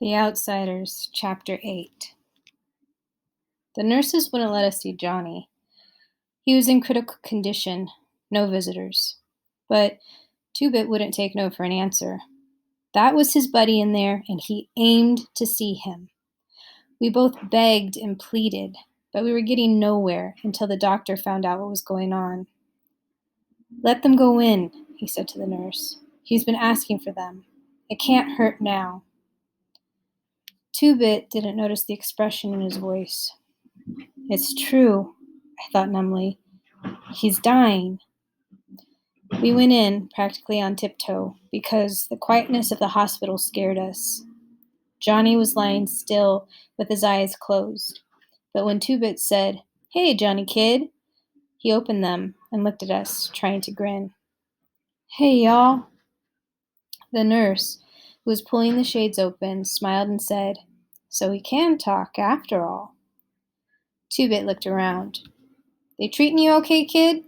The Outsiders, Chapter 8. The nurses wouldn't let us see Johnny. He was in critical condition, no visitors. But Two-Bit wouldn't take no for an answer. That was his buddy in there, and he aimed to see him. We both begged and pleaded, but we were getting nowhere until the doctor found out what was going on. "Let them go in," he said to the nurse. "He's been asking for them. It can't hurt now." Two-Bit didn't notice the expression in his voice. "It's true," I thought numbly. "He's dying." We went in, practically on tiptoe, because the quietness of the hospital scared us. Johnny was lying still, with his eyes closed. But when Two-Bit said, "Hey, Johnny kid," he opened them and looked at us, trying to grin. "Hey, y'all." The nurse, who was pulling the shades open, smiled and said, "So he can talk, after all." Two-Bit looked around. "They treating you okay, kid?"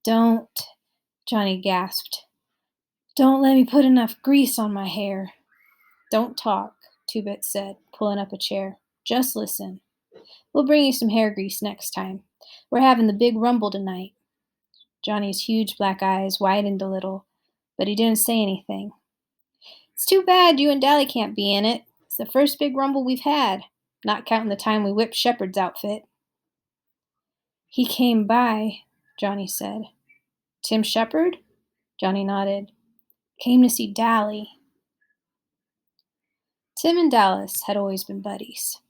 "Don't," Johnny gasped. "Don't let me put enough grease on my hair." "Don't talk," Two-Bit said, pulling up a chair. "Just listen. We'll bring you some hair grease next time. We're having the big rumble tonight." Johnny's huge black eyes widened a little, but he didn't say anything. "It's too bad you and Dally can't be in it. It's the first big rumble we've had, not counting the time we whipped Shepard's outfit." "He came by," Johnny said. "Tim Shepard?" Johnny nodded. "Came to see Dally." Tim and Dallas had always been buddies.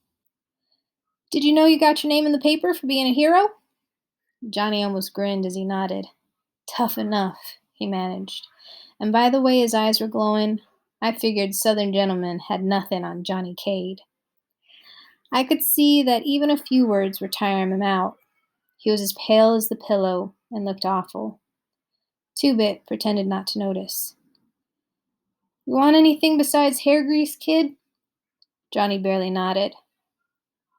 "Did you know you got your name in the paper for being a hero?" Johnny almost grinned as he nodded. "Tough enough," he managed. And by the way his eyes were glowing, I figured Southern gentlemen had nothing on Johnny Cade. I could see that even a few words were tiring him out. He was as pale as the pillow and looked awful. Two-Bit pretended not to notice. "You want anything besides hair grease, kid?" Johnny barely nodded.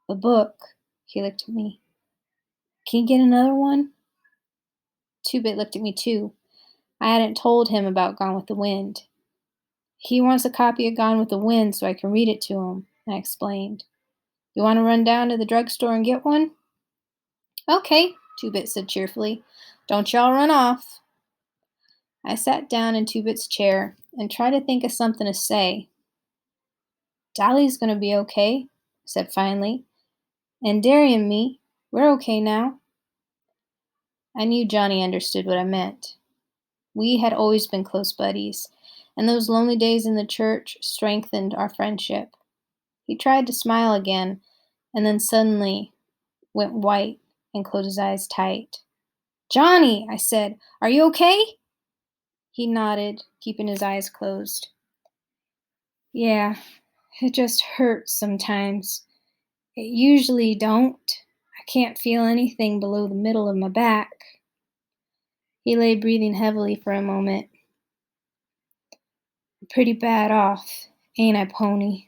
"A book." He looked at me. "Can you get another one?" Two-Bit looked at me too. I hadn't told him about Gone with the Wind. "He wants a copy of Gone with the Wind so I can read it to him," I explained. "You want to run down to the drugstore and get one?" "Okay," Two-Bit said cheerfully. "Don't y'all run off." I sat down in Two-Bit's chair and tried to think of something to say. "Dally's gonna be okay," I said finally. "And Derry and me, we're okay now." I knew Johnny understood what I meant. We had always been close buddies, and those lonely days in the church strengthened our friendship. He tried to smile again, and then suddenly went white and closed his eyes tight. "Johnny," I said, "are you okay?" He nodded, keeping his eyes closed. "Yeah, it just hurts sometimes. It usually don't. I can't feel anything below the middle of my back." He lay breathing heavily for a moment. "I'm pretty bad off, ain't I, Pony?"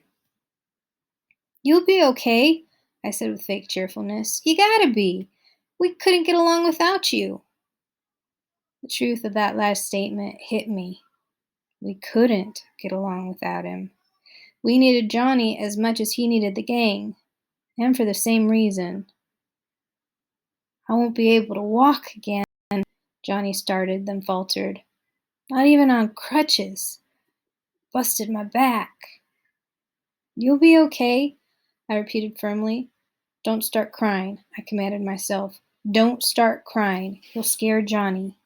"You'll be okay," I said with fake cheerfulness. "You gotta be. We couldn't get along without you." The truth of that last statement hit me. We couldn't get along without him. We needed Johnny as much as he needed the gang, and for the same reason. "I won't be able to walk again," Johnny started, then faltered. "Not even on crutches. Busted my back." "You'll be okay," I repeated firmly. "Don't start crying," I commanded myself. "Don't start crying. You'll scare Johnny."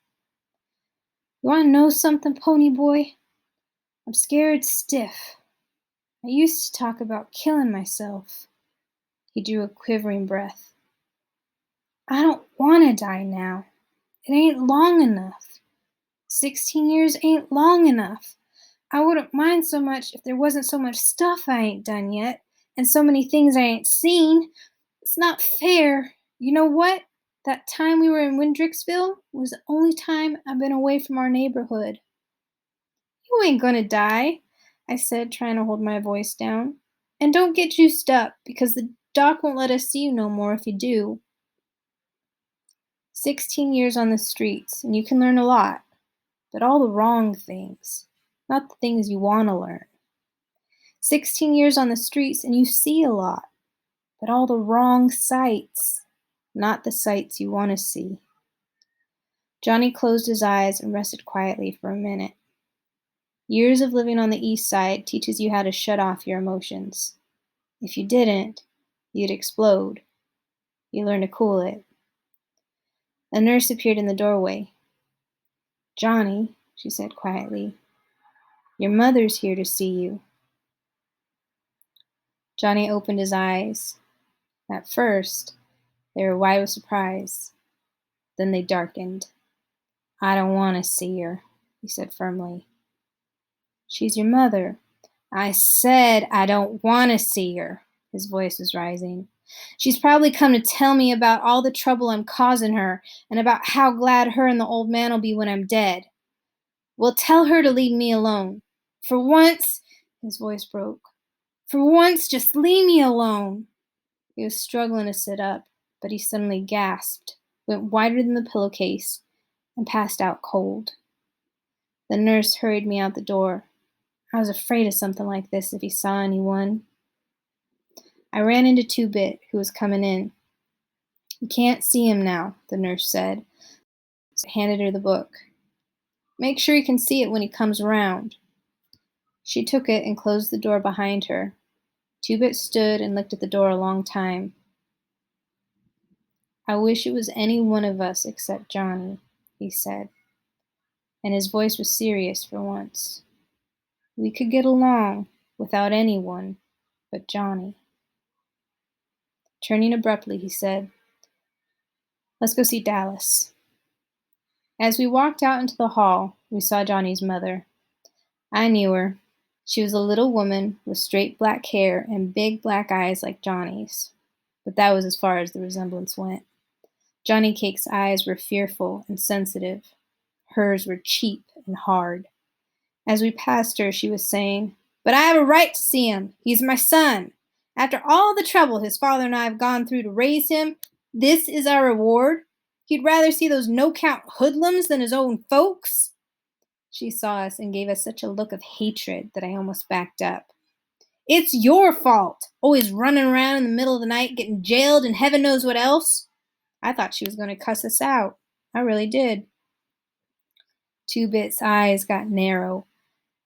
"You want to know something, Pony Boy? I'm scared stiff. I used to talk about killing myself." He drew a quivering breath. "I don't want to die now. It ain't long enough. 16 years ain't long enough. I wouldn't mind so much if there wasn't so much stuff I ain't done yet, and so many things I ain't seen. It's not fair. You know what? That time we were in Windrixville was the only time I've been away from our neighborhood." "You ain't gonna die," I said, trying to hold my voice down. "And don't get juiced up, because the doc won't let us see you no more if you do. 16 years on the streets, and you can learn a lot, but all the wrong things, not the things you want to learn. 16 years on the streets and you see a lot, but all the wrong sights, not the sights you want to see. Johnny closed his eyes and rested quietly for a minute. Years of living on the east side teaches you how to shut off your emotions. If you didn't, you'd explode. You learn to cool it. A nurse appeared in the doorway. "Johnny," she said quietly, "your mother's here to see you." Johnny opened his eyes. At first, they were wide with surprise. Then they darkened. "I don't want to see her," he said firmly. "She's your mother." "I said I don't want to see her." His voice was rising. "She's probably come to tell me about all the trouble I'm causing her and about how glad her and the old man'll be when I'm dead. Well, tell her to leave me alone. For once," his voice broke, "for once, just leave me alone." He was struggling to sit up, but he suddenly gasped, went whiter than the pillowcase, and passed out cold. The nurse hurried me out the door. I was afraid of something like this if he saw anyone. I ran into Two-Bit, who was coming in. "You can't see him now," the nurse said, so I handed her the book. "Make sure you can see it when he comes around." She took it and closed the door behind her. Two-Bit stood and looked at the door a long time. "I wish it was any one of us except Johnny," he said, and his voice was serious for once. "We could get along without anyone but Johnny." Turning abruptly, he said, "Let's go see Dallas." As we walked out into the hall, we saw Johnny's mother. I knew her. She was a little woman with straight black hair and big black eyes like Johnny's, but that was as far as the resemblance went. Johnny Cake's eyes were fearful and sensitive. Hers were cheap and hard. As we passed her, she was saying, "But I have a right to see him. He's my son. After all the trouble his father and I have gone through to raise him, this is our reward. He'd rather see those no-count hoodlums than his own folks." She saw us and gave us such a look of hatred that I almost backed up. "It's your fault, always running around in the middle of the night, getting jailed and heaven knows what else." I thought she was going to cuss us out. I really did. Two-Bit's eyes got narrow,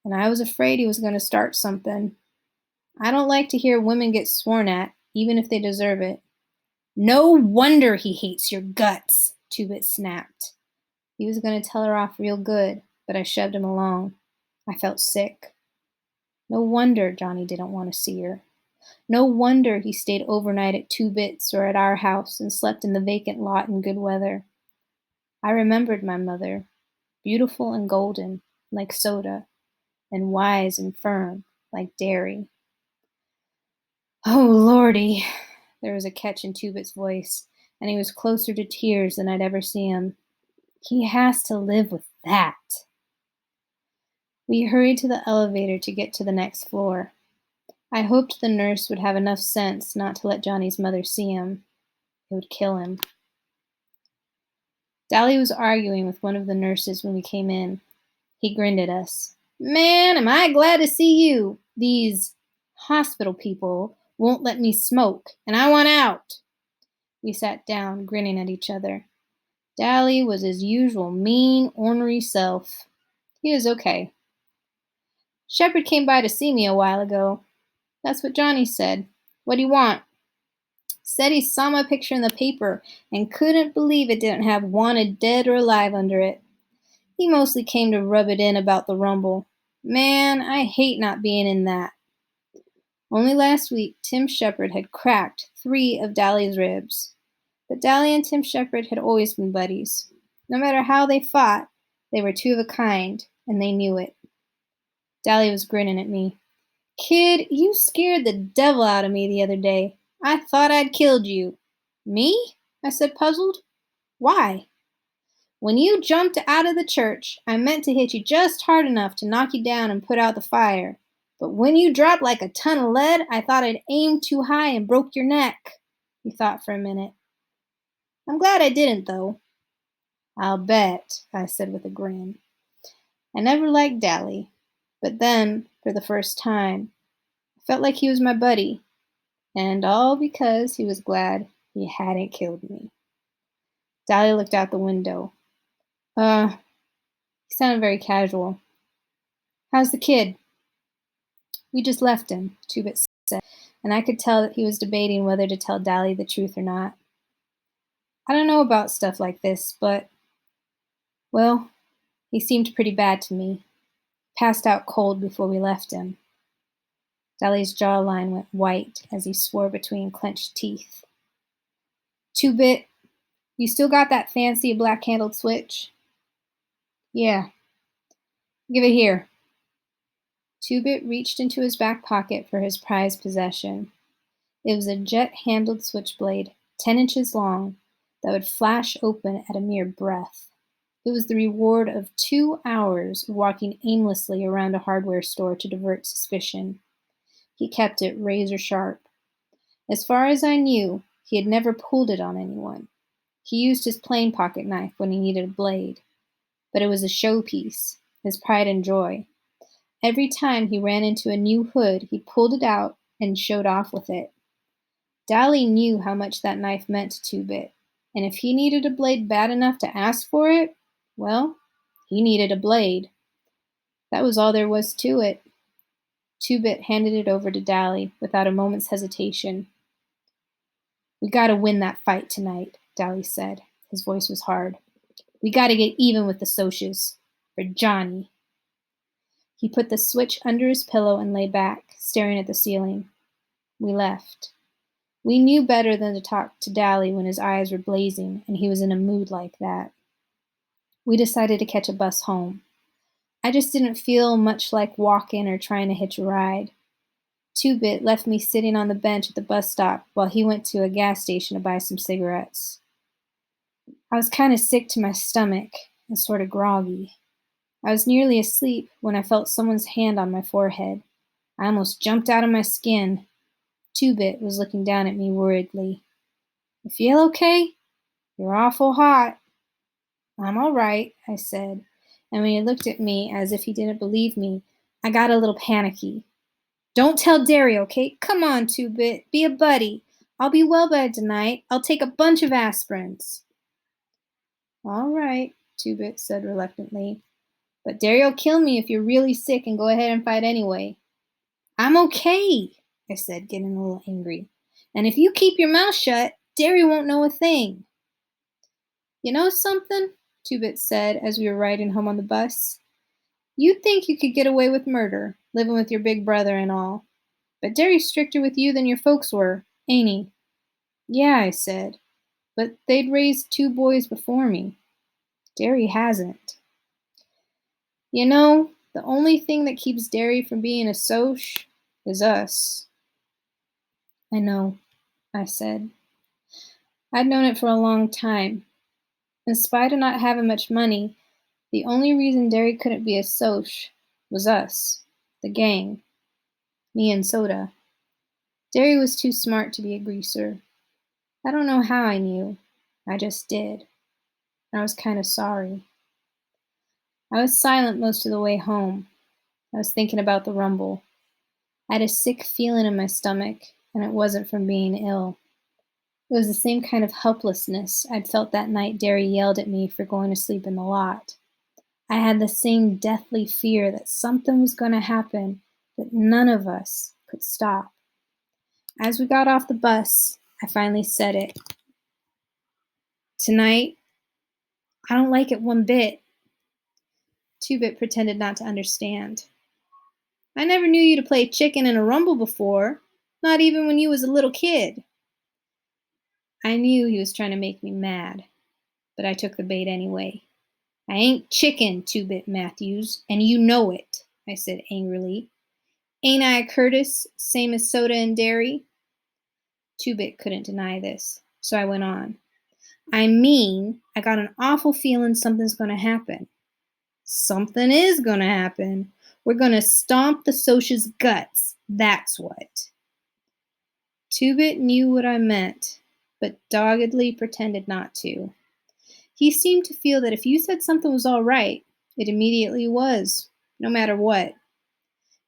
and I was afraid he was going to start something. I don't like to hear women get sworn at, even if they deserve it. "No wonder he hates your guts," Two-Bit snapped. He was going to tell her off real good, but I shoved him along. I felt sick. No wonder Johnny didn't want to see her. No wonder he stayed overnight at Two-Bit's or at our house and slept in the vacant lot in good weather. I remembered my mother, beautiful and golden, like soda, and wise and firm, like dairy. "Oh, Lordy!" There was a catch in Two-Bit's voice, and he was closer to tears than I'd ever seen him. "He has to live with that." We hurried to the elevator to get to the next floor. I hoped the nurse would have enough sense not to let Johnny's mother see him. It would kill him. Dally was arguing with one of the nurses when we came in. He grinned at us. "Man, am I glad to see you. These hospital people won't let me smoke, and I want out." We sat down, grinning at each other. Dally was his usual mean, ornery self. He was okay. "Shepard came by to see me a while ago." That's what Johnny said. "What do you want?" "Said he saw my picture in the paper and couldn't believe it didn't have 'wanted dead or alive' under it. He mostly came to rub it in about the Rumble. Man, I hate not being in that." Only last week, Tim Shepard had cracked 3 of Dally's ribs. But Dally and Tim Shepard had always been buddies. No matter how they fought, they were two of a kind, and they knew it. Dally was grinning at me. "Kid, you scared the devil out of me the other day. I thought I'd killed you." "Me?" I said, puzzled. "Why?" "When you jumped out of the church, I meant to hit you just hard enough to knock you down and put out the fire. But when you dropped like a ton of lead, I thought I'd aimed too high and broke your neck." He thought for a minute. "I'm glad I didn't, though." "I'll bet," I said with a grin. I never liked Dally, but then, for the first time, I felt like he was my buddy, and all because he was glad he hadn't killed me. Dahlia looked out the window. He sounded very casual. How's the kid? We just left him, Two-Bit said, and I could tell that he was debating whether to tell Dahlia the truth or not. I don't know about stuff like this, but, well, he seemed pretty bad to me. Passed out cold before we left him. Dahlia's jawline went white as he swore between clenched teeth. Two-Bit, you still got that fancy black-handled switch? Yeah. Give it here. Two-Bit reached into his back pocket for his prized possession. It was a jet-handled switchblade, 10 inches long, that would flash open at a mere breath. It was the reward of 2 hours of walking aimlessly around a hardware store to divert suspicion. He kept it razor sharp. As far as I knew, he had never pulled it on anyone. He used his plain pocket knife when he needed a blade. But it was a showpiece, his pride and joy. Every time he ran into a new hood, he pulled it out and showed off with it. Dahlia knew how much that knife meant to Two-Bit, and if he needed a blade bad enough to ask for it, well, he needed a blade. That was all there was to it. Two-Bit handed it over to Dahlia without a moment's hesitation. We gotta win that fight tonight, Dahlia said. His voice was hard. We gotta get even with the Socs. For Johnny. He put the switch under his pillow and lay back, staring at the ceiling. We left. We knew better than to talk to Dahlia when his eyes were blazing and he was in a mood like that. We decided to catch a bus home. I just didn't feel much like walking or trying to hitch a ride. Two-Bit left me sitting on the bench at the bus stop while he went to a gas station to buy some cigarettes. I was kind of sick to my stomach and sort of groggy. I was nearly asleep when I felt someone's hand on my forehead. I almost jumped out of my skin. Two-Bit was looking down at me worriedly. You feel okay? You're awful hot. I'm all right, I said, and when he looked at me as if he didn't believe me, I got a little panicky. Don't tell Derry, okay? Come on, Two-Bit, be a buddy. I'll be well by tonight. I'll take a bunch of aspirins. All right, Two-Bit said reluctantly. But Derry'll kill me if you're really sick and go ahead and fight anyway. I'm okay, I said, getting a little angry. And if you keep your mouth shut, Derry won't know a thing. You know something? Two-Bit said as we were riding home on the bus. You'd think you could get away with murder, living with your big brother and all. But Derry's stricter with you than your folks were, ain't he? Yeah, I said. But they'd raised 2 boys before me. Derry hasn't. You know, the only thing that keeps Derry from being a Soc is us. I know, I said. I'd known it for a long time. In spite of not having much money, the only reason Derry couldn't be a Soc was us, the gang, me and Soda. Derry was too smart to be a greaser. I don't know how I knew. I just did. I was kind of sorry. I was silent most of the way home. I was thinking about the rumble. I had a sick feeling in my stomach, and it wasn't from being ill. It was the same kind of helplessness I'd felt that night Derry yelled at me for going to sleep in the lot. I had the same deathly fear that something was going to happen that none of us could stop. As we got off the bus, I finally said it. Tonight, I don't like it one bit. Two-Bit pretended not to understand. I never knew you to play chicken in a rumble before, not even when you was a little kid. I knew he was trying to make me mad, but I took the bait anyway. I ain't chicken, Two-Bit Matthews, and you know it, I said angrily. Ain't I a Curtis, same as Soda and Derry? Two-Bit couldn't deny this, so I went on. I mean, I got an awful feeling something's going to happen. Something is going to happen. We're going to stomp the Socia's guts, that's what. Two-Bit knew what I meant, but doggedly pretended not to. He seemed to feel that if you said something was all right, it immediately was, no matter what.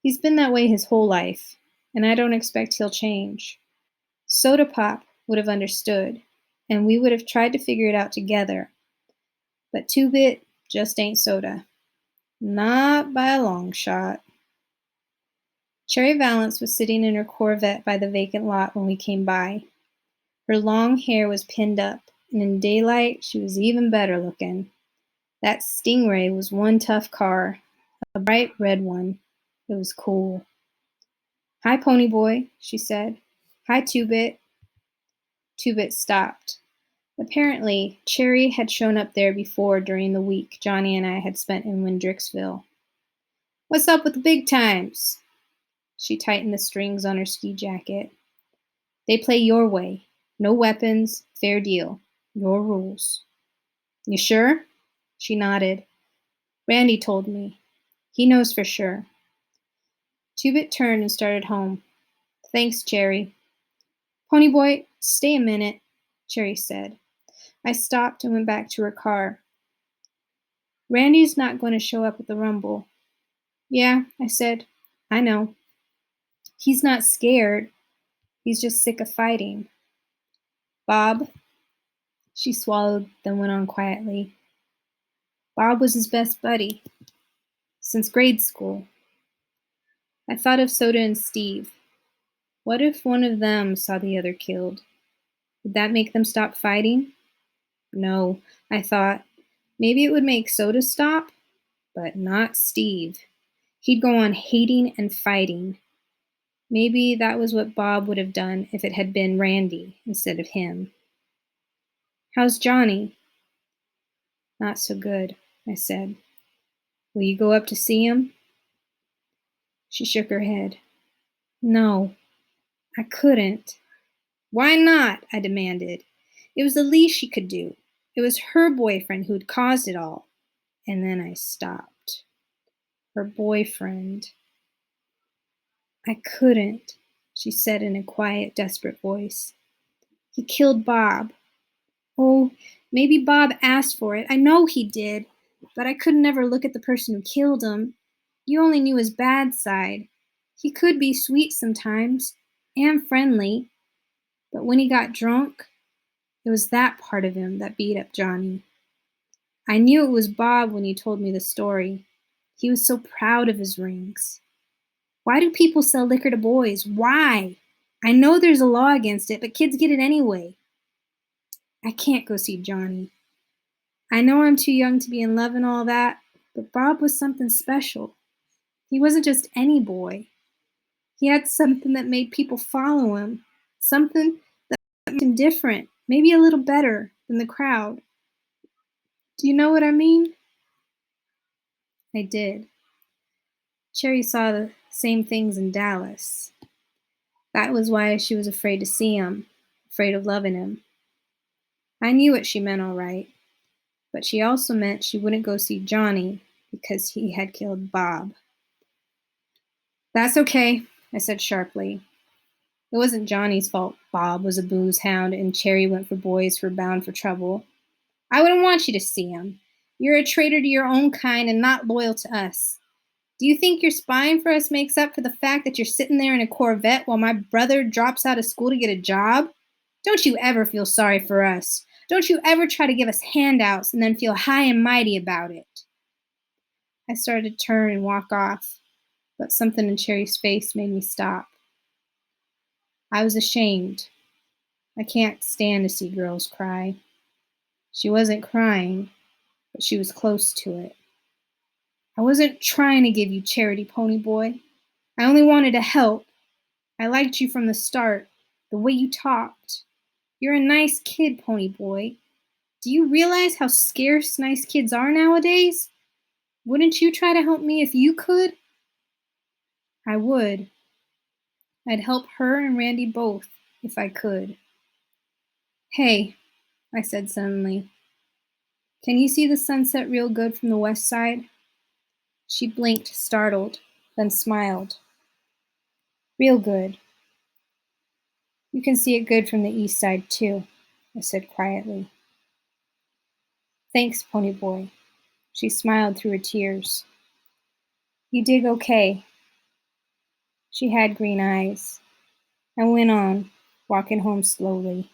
He's been that way his whole life. and I don't expect he'll change. Soda Pop would have understood, and we would have tried to figure it out together, but Two-Bit just ain't soda. Not by a long shot. Cherry Valance was sitting in her Corvette by the vacant lot when we came by. Her long hair was pinned up, and in daylight she was even better looking. That Stingray was one tough car, a bright red one. It was cool. "Hi, Ponyboy," she said. "Hi, Two-Bit." Two-Bit stopped. Apparently, Cherry had shown up there before during the week Johnny and I had spent in Windrixville. "What's up with the big times?" She tightened the strings on her ski jacket. "They play your way. No weapons, fair deal. Your rules." "You sure?" She nodded. "Randy told me. He knows for sure." Two-Bit turned and started home. "Thanks, Cherry." "Ponyboy, stay a minute," Cherry said. I stopped and went back to her car. "Randy's not going to show up at the Rumble." "Yeah," I said. "I know. He's not scared. He's just sick of fighting." "Bob?" She swallowed, then went on quietly. "Bob was his best buddy. Since grade school." I thought of Soda and Steve. What if one of them saw the other killed? Would that make them stop fighting? No, I thought. Maybe it would make Soda stop, but not Steve. He'd go on hating and fighting. Maybe that was what Bob would have done if it had been Randy instead of him. "How's Johnny?" "Not so good," I said. "Will you go up to see him?" She shook her head. "No, I couldn't." "Why not?" I demanded. It was the least she could do. It was her boyfriend who'd caused it all. And then I stopped. Her boyfriend. "I couldn't," she said in a quiet, desperate voice. "He killed Bob. Oh, maybe Bob asked for it. I know he did. But I could never look at the person who killed him. You only knew his bad side. He could be sweet sometimes, and friendly. But when he got drunk, it was that part of him that beat up Johnny. I knew it was Bob when he told me the story. He was so proud of his rings. Why do people sell liquor to boys? Why? I know there's a law against it, but kids get it anyway. I can't go see Johnny. I know I'm too young to be in love and all that, but Bob was something special. He wasn't just any boy. He had something that made people follow him, something that made him different, maybe a little better than the crowd. Do you know what I mean?" I did. Cherry saw the same things in Dallas. That was why she was afraid to see him, afraid of loving him. I knew what she meant all right, but she also meant she wouldn't go see Johnny because he had killed Bob. "That's okay," I said sharply. It wasn't Johnny's fault Bob was a booze hound and Cherry went for boys who were bound for trouble. "I wouldn't want you to see him. You're a traitor to your own kind and not loyal to us. Do you think your spying for us makes up for the fact that you're sitting there in a Corvette while my brother drops out of school to get a job? Don't you ever feel sorry for us. Don't you ever try to give us handouts and then feel high and mighty about it." I started to turn and walk off, but something in Cherry's face made me stop. I was ashamed. I can't stand to see girls cry. She wasn't crying, but she was close to it. "I wasn't trying to give you charity, Ponyboy. I only wanted to help. I liked you from the start, the way you talked. You're a nice kid, Ponyboy. Do you realize how scarce nice kids are nowadays? Wouldn't you try to help me if you could?" "I would. I'd help her and Randy both, if I could." "Hey," I said suddenly, "can you see the sunset real good from the west side?" She blinked, startled, then smiled. "Real good. You can see it good from the east side, too," I said quietly. "Thanks, Ponyboy." She smiled through her tears. "You did okay." She had green eyes. I went on, walking home slowly.